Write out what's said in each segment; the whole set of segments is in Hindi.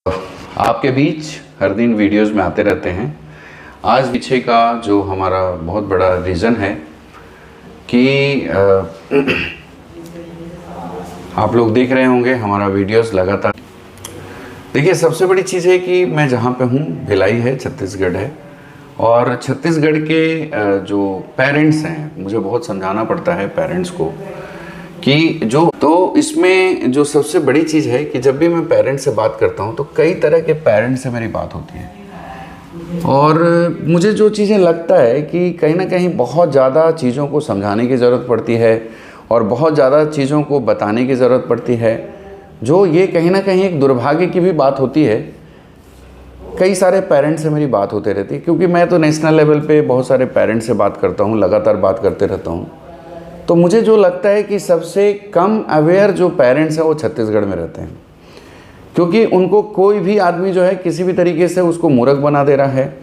आपके बीच हर दिन वीडियोस में आते रहते हैं। आज पीछे का जो हमारा बहुत बड़ा रीज़न है कि आप लोग देख रहे होंगे हमारा वीडियोस लगातार। देखिए, सबसे बड़ी चीज़ है कि मैं जहाँ पे हूँ भिलाई है, छत्तीसगढ़ है, और छत्तीसगढ़ के जो पेरेंट्स हैं, मुझे बहुत समझाना पड़ता है पेरेंट्स को कि इसमें जो सबसे बड़ी चीज़ है कि जब भी मैं पेरेंट्स से बात करता हूँ तो कई तरह के पेरेंट्स से मेरी बात होती है, और मुझे जो चीज़ें लगता है कि कहीं ना कहीं बहुत ज़्यादा चीज़ों को समझाने की ज़रूरत पड़ती है और बहुत ज़्यादा चीज़ों को बताने की ज़रूरत पड़ती है, जो ये कहीं ना कहीं एक दुर्भाग्य की भी बात होती है। कई सारे पेरेंट्स से मेरी बात होते रहती है, क्योंकि मैं तो नेशनल लेवल पे बहुत सारे पेरेंट्स से बात करता हूँ, लगातार बात करते रहता हूँ। तो मुझे जो लगता है कि सबसे कम अवेयर जो पेरेंट्स हैं वो छत्तीसगढ़ में रहते हैं, क्योंकि उनको कोई भी आदमी जो है किसी भी तरीके से उसको मूर्ख बना दे रहा है,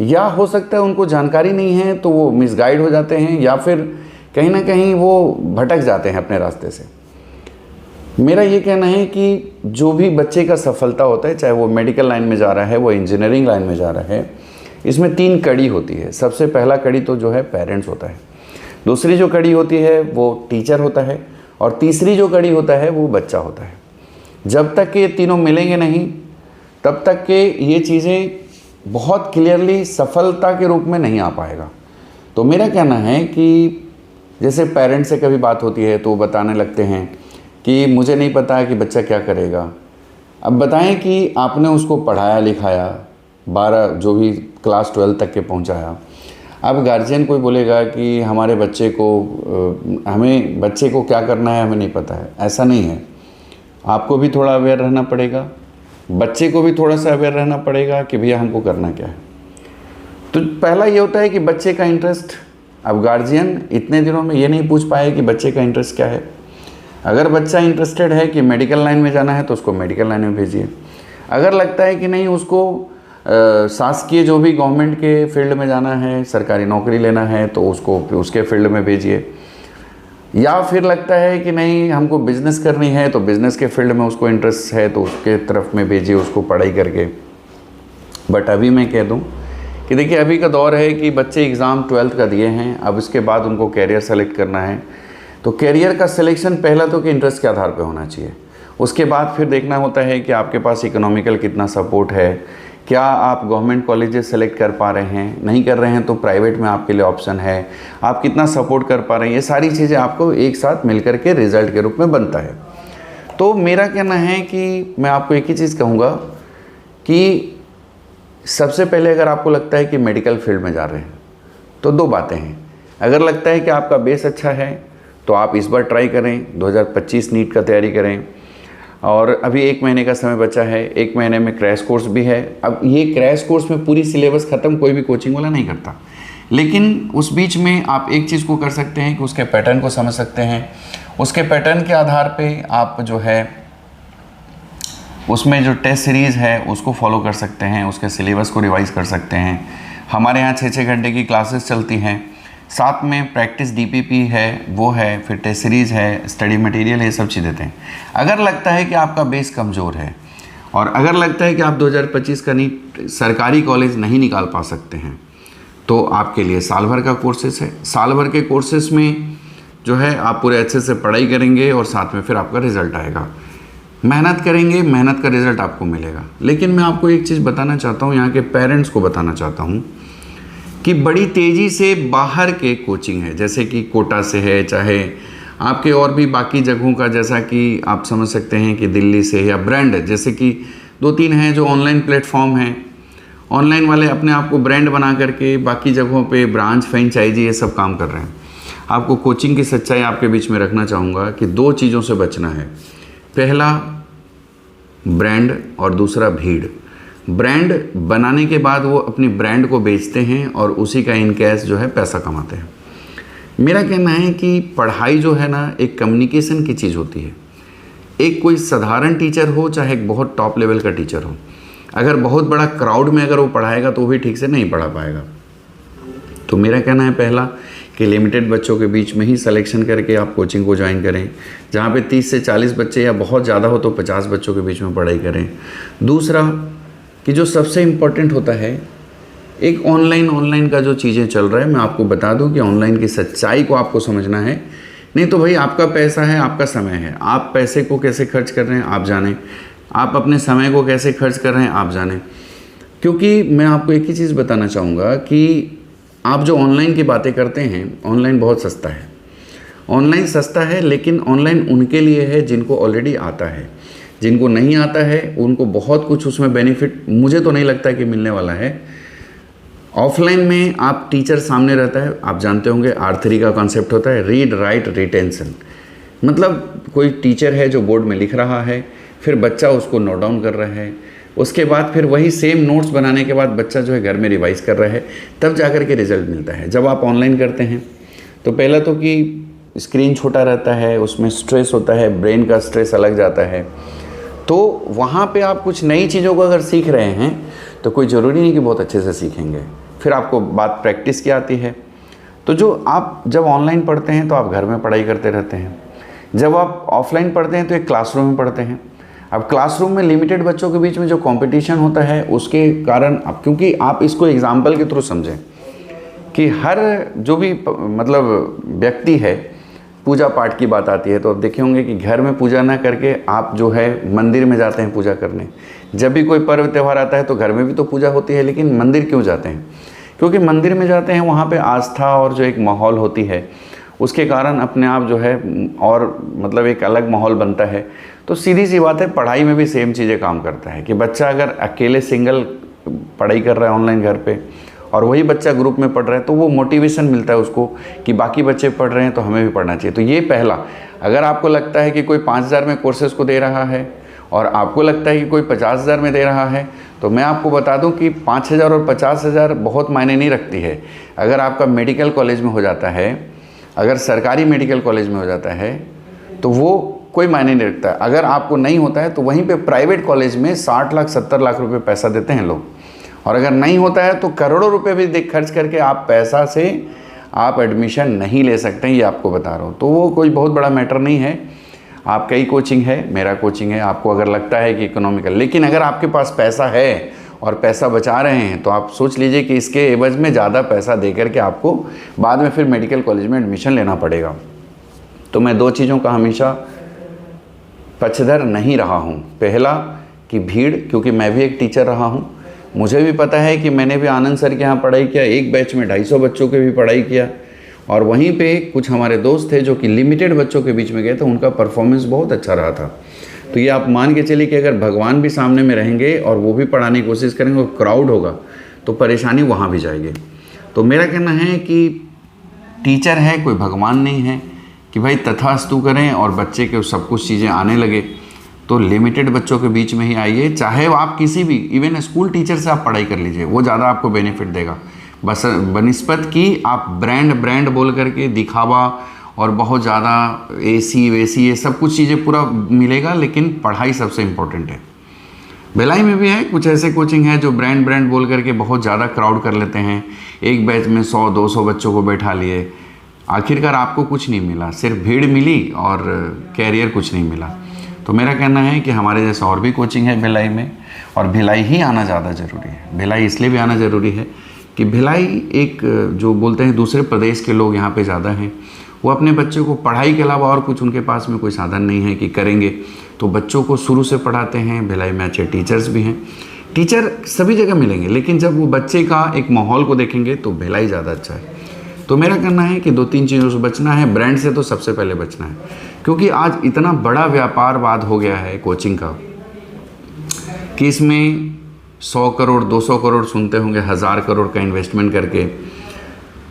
या हो सकता है उनको जानकारी नहीं है तो वो मिसगाइड हो जाते हैं, या फिर कहीं ना कहीं वो भटक जाते हैं अपने रास्ते से। मेरा ये कहना है कि जो भी बच्चे का सफलता होता है, चाहे वो मेडिकल लाइन में जा रहा है, वो इंजीनियरिंग लाइन में जा रहा है, इसमें 3 कड़ी होती है। सबसे पहला कड़ी तो जो है पेरेंट्स होता है, दूसरी जो कड़ी होती है वो टीचर होता है, और तीसरी जो कड़ी होता है वो बच्चा होता है। जब तक के ये तीनों मिलेंगे नहीं, तब तक के ये चीज़ें बहुत क्लियरली सफलता के रूप में नहीं आ पाएगा। तो मेरा कहना है कि जैसे पेरेंट्स से कभी बात होती है तो वो बताने लगते हैं कि मुझे नहीं पता कि बच्चा क्या करेगा। अब बताएं कि आपने उसको पढ़ाया लिखाया, 12 जो भी क्लास 12 तक के पहुंचाया। अब गार्जियन कोई बोलेगा कि हमारे बच्चे को क्या करना है हमें नहीं पता है। ऐसा नहीं है, आपको भी थोड़ा अवेयर रहना पड़ेगा, बच्चे को भी थोड़ा सा अवेयर रहना पड़ेगा कि भैया हमको करना क्या है। तो पहला ये होता है कि बच्चे का इंटरेस्ट। अब गार्जियन इतने दिनों में ये नहीं पूछ पाए कि बच्चे का इंटरेस्ट क्या है। अगर बच्चा इंटरेस्टेड है कि मेडिकल लाइन में जाना है तो उसको मेडिकल लाइन में भेजिए। अगर लगता है कि नहीं उसको शासकीय जो भी गवर्नमेंट के फील्ड में जाना है, सरकारी नौकरी लेना है, तो उसको उसके फील्ड में भेजिए। या फिर लगता है कि नहीं हमको बिज़नेस करनी है तो बिज़नेस के फील्ड में उसको इंटरेस्ट है तो उसके तरफ में भेजिए उसको पढ़ाई करके। बट अभी मैं कह दूं कि देखिए, अभी का दौर है कि बच्चे एग्ज़ाम 12th का दिए हैं, अब इसके बाद उनको कैरियर सेलेक्ट करना है। तो कैरियर का सिलेक्शन पहला तो कि इंटरेस्ट के आधार पर होना चाहिए। उसके बाद फिर देखना होता है कि आपके पास इकोनॉमिकल कितना सपोर्ट है, क्या आप गवर्नमेंट कॉलेजेस सेलेक्ट कर पा रहे हैं, नहीं कर रहे हैं तो प्राइवेट में आपके लिए ऑप्शन है, आप कितना सपोर्ट कर पा रहे हैं। ये सारी चीज़ें आपको एक साथ मिलकर के रिज़ल्ट के रूप में बनता है। तो मेरा कहना है कि मैं आपको एक ही चीज़ कहूँगा कि सबसे पहले अगर आपको लगता है कि मेडिकल फील्ड में जा रहे हैं तो 2 बातें हैं। अगर लगता है कि आपका बेस अच्छा है तो आप इस बार ट्राई करें, 2025 नीट का तैयारी करें, और अभी 1 महीने का समय बचा है। 1 महीने में क्रैश कोर्स भी है। अब ये क्रैश कोर्स में पूरी सिलेबस ख़त्म कोई भी कोचिंग वाला नहीं करता, लेकिन उस बीच में आप एक चीज़ को कर सकते हैं कि उसके पैटर्न को समझ सकते हैं। उसके पैटर्न के आधार पे आप जो है उसमें जो टेस्ट सीरीज़ है उसको फॉलो कर सकते हैं, उसके सिलेबस को रिवाइज़ कर सकते हैं। हमारे यहाँ 6-6 घंटे की क्लासेस चलती हैं, साथ में प्रैक्टिस DPP है, वो है, फिर टेस्ट सीरीज़ है, स्टडी मटेरियल है, ये सब चीज़ देते हैं। अगर लगता है कि आपका बेस कमज़ोर है और अगर लगता है कि आप 2025 का नीट सरकारी कॉलेज नहीं निकाल पा सकते हैं, तो आपके लिए साल भर का कोर्सेस है। साल भर के कोर्सेस में जो है आप पूरे अच्छे से पढ़ाई करेंगे और साथ में फिर आपका रिज़ल्ट आएगा। मेहनत करेंगे, मेहनत का रिज़ल्ट आपको मिलेगा। लेकिन मैं आपको एक चीज़ बताना चाहता हूँ, यहाँ के पेरेंट्स को बताना चाहता हूँ कि बड़ी तेज़ी से बाहर के कोचिंग है, जैसे कि कोटा से है, चाहे आपके और भी बाकी जगहों का, जैसा कि आप समझ सकते हैं कि दिल्ली से, या ब्रांड जैसे कि 2-3 हैं जो ऑनलाइन प्लेटफॉर्म हैं। ऑनलाइन वाले अपने आप को ब्रांड बना करके बाकी जगहों पे ब्रांच, फ्रेंचाइजी ये सब काम कर रहे हैं। आपको कोचिंग की सच्चाई आपके बीच में रखना चाहूँगा कि 2 चीज़ों से बचना है। पहला ब्रांड और दूसरा भीड़। ब्रांड बनाने के बाद वो अपनी ब्रांड को बेचते हैं और उसी का इन कैश जो है पैसा कमाते हैं। मेरा कहना है कि पढ़ाई जो है ना, एक कम्युनिकेशन की चीज़ होती है। एक कोई साधारण टीचर हो चाहे एक बहुत टॉप लेवल का टीचर हो, अगर बहुत बड़ा क्राउड में अगर वो पढ़ाएगा तो वो भी ठीक से नहीं पढ़ा पाएगा। तो मेरा कहना है पहला कि लिमिटेड बच्चों के बीच में ही सिलेक्शन करके आप कोचिंग को ज्वाइन करें, जहाँ पे 30 से 40 बच्चे या बहुत ज़्यादा हो तो 50 बच्चों के बीच में पढ़ाई करें। दूसरा कि जो सबसे इम्पोर्टेंट होता है, एक ऑनलाइन का जो चीज़ें चल रहा है, मैं आपको बता दूं कि ऑनलाइन की सच्चाई को आपको समझना है। नहीं तो भाई आपका पैसा है, आपका समय है, आप पैसे को कैसे खर्च कर रहे हैं आप जानें, आप अपने समय को कैसे खर्च कर रहे हैं आप जानें। क्योंकि मैं आपको एक ही चीज़ बताना चाहूँगा कि आप जो ऑनलाइन की बातें करते हैं, ऑनलाइन बहुत सस्ता है। ऑनलाइन सस्ता है, लेकिन ऑनलाइन उनके लिए है जिनको ऑलरेडी आता है। जिनको नहीं आता है उनको बहुत कुछ उसमें बेनिफिट मुझे तो नहीं लगता कि मिलने वाला है। ऑफलाइन में आप टीचर सामने रहता है, आप जानते होंगे R3 का कॉन्सेप्ट होता है, रीड राइट रिटेंशन। मतलब कोई टीचर है जो बोर्ड में लिख रहा है, फिर बच्चा उसको नोट डाउन कर रहा है, उसके बाद फिर वही सेम नोट्स बनाने के बाद बच्चा जो है घर में रिवाइज कर रहा है, तब जाकर के रिजल्ट मिलता है। जब आप ऑनलाइन करते हैं तो पहला तो कि स्क्रीन छोटा रहता है, उसमें स्ट्रेस होता है, ब्रेन का स्ट्रेस अलग जाता है। तो वहाँ पे आप कुछ नई चीज़ों को अगर सीख रहे हैं तो कोई ज़रूरी नहीं कि बहुत अच्छे से सीखेंगे। फिर आपको बात प्रैक्टिस की आती है। तो जो आप जब ऑनलाइन पढ़ते हैं तो आप घर में पढ़ाई करते रहते हैं, जब आप ऑफलाइन पढ़ते हैं तो एक क्लासरूम में पढ़ते हैं। अब क्लासरूम में लिमिटेड बच्चों के बीच में जो कंपटीशन होता है उसके कारण, अब क्योंकि आप इसको एग्जाम्पल के थ्रू समझें कि हर जो भी मतलब व्यक्ति है, पूजा पाठ की बात आती है तो आप देखे होंगे कि घर में पूजा ना करके आप जो है मंदिर में जाते हैं पूजा करने। जब भी कोई पर्व त्यौहार आता है तो घर में भी तो पूजा होती है, लेकिन मंदिर क्यों जाते हैं? क्योंकि मंदिर में जाते हैं, वहाँ पे आस्था और जो एक माहौल होती है उसके कारण अपने आप जो है और मतलब एक अलग माहौल बनता है। तो सीधी सी बात है, पढ़ाई में भी सेम चीज़ें काम करता है कि बच्चा अगर अकेले सिंगल पढ़ाई कर रहा है ऑनलाइन घर पे और वही बच्चा ग्रुप में पढ़ रहा है तो वो मोटिवेशन मिलता है उसको कि बाकी बच्चे पढ़ रहे हैं तो हमें भी पढ़ना चाहिए। तो ये पहला, अगर आपको लगता है कि कोई 5,000 में कोर्सेज़ को दे रहा है और आपको लगता है कि कोई 50,000 में दे रहा है, तो मैं आपको बता दूं कि 5,000 और 50,000 बहुत मायने नहीं रखती है। अगर आपका मेडिकल कॉलेज में हो जाता है, अगर सरकारी मेडिकल कॉलेज में हो जाता है तो वो कोई मायने नहीं रखता। अगर आपको नहीं होता है तो वहीं पे प्राइवेट कॉलेज में 60 लाख 70 लाख रुपए पैसा देते हैं लोग, और अगर नहीं होता है तो करोड़ों रुपए भी खर्च करके आप पैसा से आप एडमिशन नहीं ले सकते हैं, ये आपको बता रहा हूँ। तो वो कोई बहुत बड़ा मैटर नहीं है। आपका ही कोचिंग है, मेरा कोचिंग है, आपको अगर लगता है कि इकोनॉमिकल, लेकिन अगर आपके पास पैसा है और पैसा बचा रहे हैं तो आप सोच लीजिए कि इसके एवज में ज़्यादा पैसा दे करके आपको बाद में फिर मेडिकल कॉलेज में एडमिशन लेना पड़ेगा। तो मैं 2 चीज़ों का हमेशा पक्षधर नहीं रहा हूँ। पहला कि भीड़, क्योंकि मैं भी एक टीचर रहा हूँ, मुझे भी पता है कि मैंने भी आनंद सर के यहाँ पढ़ाई किया, एक बैच में 250 बच्चों के भी पढ़ाई किया, और वहीं पे कुछ हमारे दोस्त थे जो कि लिमिटेड बच्चों के बीच में गए थे, उनका परफॉर्मेंस बहुत अच्छा रहा था। तो ये आप मान के चलिए कि अगर भगवान भी सामने में रहेंगे और वो भी पढ़ाने की कोशिश करेंगे और क्राउड होगा तो परेशानी वहाँ भी जाएगी। तो मेरा कहना है कि टीचर है, कोई भगवान नहीं है कि भाई तथास्तु करें और बच्चे के सब कुछ चीज़ें आने लगे। तो लिमिटेड बच्चों के बीच में ही आइए, चाहे आप किसी भी इवन स्कूल टीचर से आप पढ़ाई कर लीजिए, वो ज़्यादा आपको बेनिफिट देगा। बस बनिस्बत कि आप ब्रांड बोल करके दिखावा और बहुत ज़्यादा AC वेसी ये सब कुछ चीज़ें पूरा मिलेगा, लेकिन पढ़ाई सबसे इम्पोर्टेंट है। भिलाई में भी है कुछ ऐसे कोचिंग है जो ब्रांड बोल करके बहुत ज़्यादा क्राउड कर लेते हैं, एक बैच में 100-200 बच्चों को बैठा लिए, आखिरकार आपको कुछ नहीं मिला, सिर्फ भीड़ मिली और कैरियर कुछ नहीं मिला। तो मेरा कहना है कि हमारे जैसा और भी कोचिंग है भिलाई में, और भिलाई ही आना ज़्यादा ज़रूरी है। भिलाई इसलिए भी आना ज़रूरी है कि भिलाई एक जो बोलते हैं दूसरे प्रदेश के लोग यहाँ पे ज़्यादा हैं, वो अपने बच्चों को पढ़ाई के अलावा और कुछ उनके पास में कोई साधन नहीं है कि करेंगे, तो बच्चों को शुरू से पढ़ाते हैं। भिलाई में अच्छे टीचर्स भी हैं, टीचर सभी जगह मिलेंगे, लेकिन जब वो बच्चे का एक माहौल को देखेंगे तो भिलाई ज़्यादा अच्छा है। तो मेरा कहना है कि 2-3 चीज़ों से बचना है। ब्रांड से तो सबसे पहले बचना है, क्योंकि आज इतना बड़ा व्यापारवाद हो गया है कोचिंग का कि इसमें 100 करोड़ 200 करोड़ सुनते होंगे, 1000 करोड़ का इन्वेस्टमेंट करके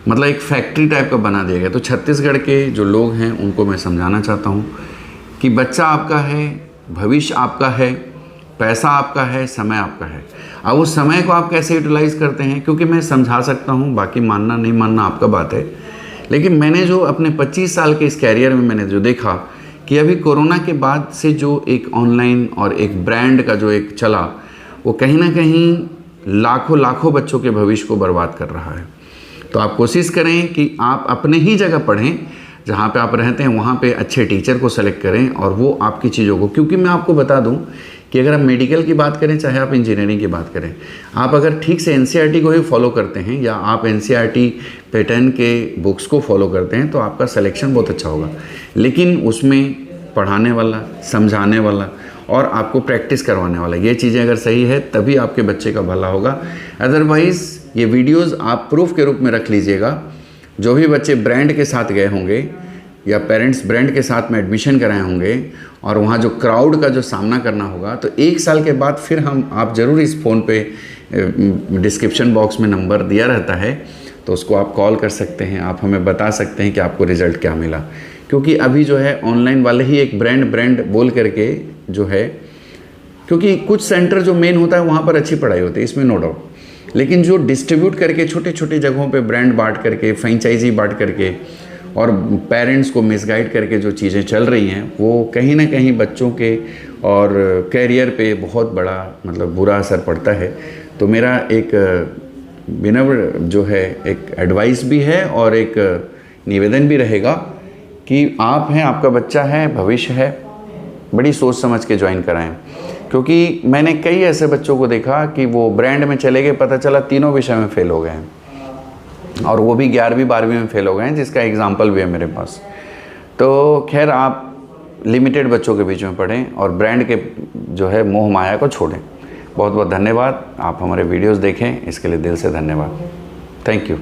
मतलब एक फैक्ट्री टाइप का बना दिया गया। तो छत्तीसगढ़ के जो लोग हैं उनको मैं समझाना चाहता हूँ कि बच्चा आपका है, भविष्य आपका है, पैसा आपका है, समय आपका है। अब उस समय को आप कैसे यूटिलाइज़ करते हैं, क्योंकि मैं समझा सकता हूँ, बाकी मानना नहीं मानना आपका बात है, लेकिन मैंने जो अपने 25 साल के इस कैरियर में मैंने जो देखा कि अभी कोरोना के बाद से जो एक ऑनलाइन और एक ब्रांड का जो एक चला, वो कहीं ना कहीं लाखों बच्चों के भविष्य को बर्बाद कर रहा है। तो आप कोशिश करें कि आप अपने ही जगह पढ़ें, जहाँ पे आप रहते हैं वहाँ पे अच्छे टीचर को सेलेक्ट करें और वो आपकी चीज़ों को, क्योंकि मैं आपको बता दूं कि अगर आप मेडिकल की बात करें चाहे आप इंजीनियरिंग की बात करें, आप अगर ठीक से एनसीईआरटी को ही फॉलो करते हैं या आप एनसीईआरटी पैटर्न के बुक्स को फॉलो करते हैं तो आपका सिलेक्शन बहुत अच्छा होगा। लेकिन उसमें पढ़ाने वाला, समझाने वाला और आपको प्रैक्टिस करवाने वाला, ये चीज़ें अगर सही है तभी आपके बच्चे का भला होगा। अदरवाइज़ ये वीडियोज़ आप प्रूफ के रूप में रख लीजिएगा। जो भी बच्चे ब्रांड के साथ गए होंगे या पेरेंट्स ब्रांड के साथ में एडमिशन कराए होंगे और वहाँ जो क्राउड का जो सामना करना होगा, तो 1 साल के बाद फिर आप ज़रूर इस फ़ोन पे डिस्क्रिप्शन बॉक्स में नंबर दिया रहता है, तो उसको आप कॉल कर सकते हैं, आप हमें बता सकते हैं कि आपको रिज़ल्ट क्या मिला। क्योंकि अभी जो है ऑनलाइन वाले ही एक ब्रांड बोल करके जो है, क्योंकि कुछ सेंटर जो मेन होता है वहाँ पर अच्छी पढ़ाई होती है, इसमें नो डाउट, लेकिन जो डिस्ट्रीब्यूट करके छोटे छोटे जगहों पे ब्रांड बांट करके, फ्रेंचाइजी बांट करके और पेरेंट्स को मिसगाइड करके जो चीज़ें चल रही हैं, वो कहीं ना कहीं बच्चों के और कैरियर पे बहुत बड़ा मतलब बुरा असर पड़ता है। तो मेरा एक विनम्र जो है एक एडवाइस भी है और एक निवेदन भी रहेगा कि आप हैं, आपका बच्चा है, भविष्य है, बड़ी सोच समझ के ज्वाइन कराएं। क्योंकि मैंने कई ऐसे बच्चों को देखा कि वो ब्रांड में चले गए, पता चला तीनों विषय में फेल हो गए हैं और वो भी 11वीं 12वीं में फेल हो गए हैं, जिसका एग्जाम्पल भी है मेरे पास। तो खैर आप लिमिटेड बच्चों के बीच में पढ़ें और ब्रांड के जो है मोह माया को छोड़ें। बहुत बहुत धन्यवाद, आप हमारे वीडियोस देखें, इसके लिए दिल से धन्यवाद। Thank you.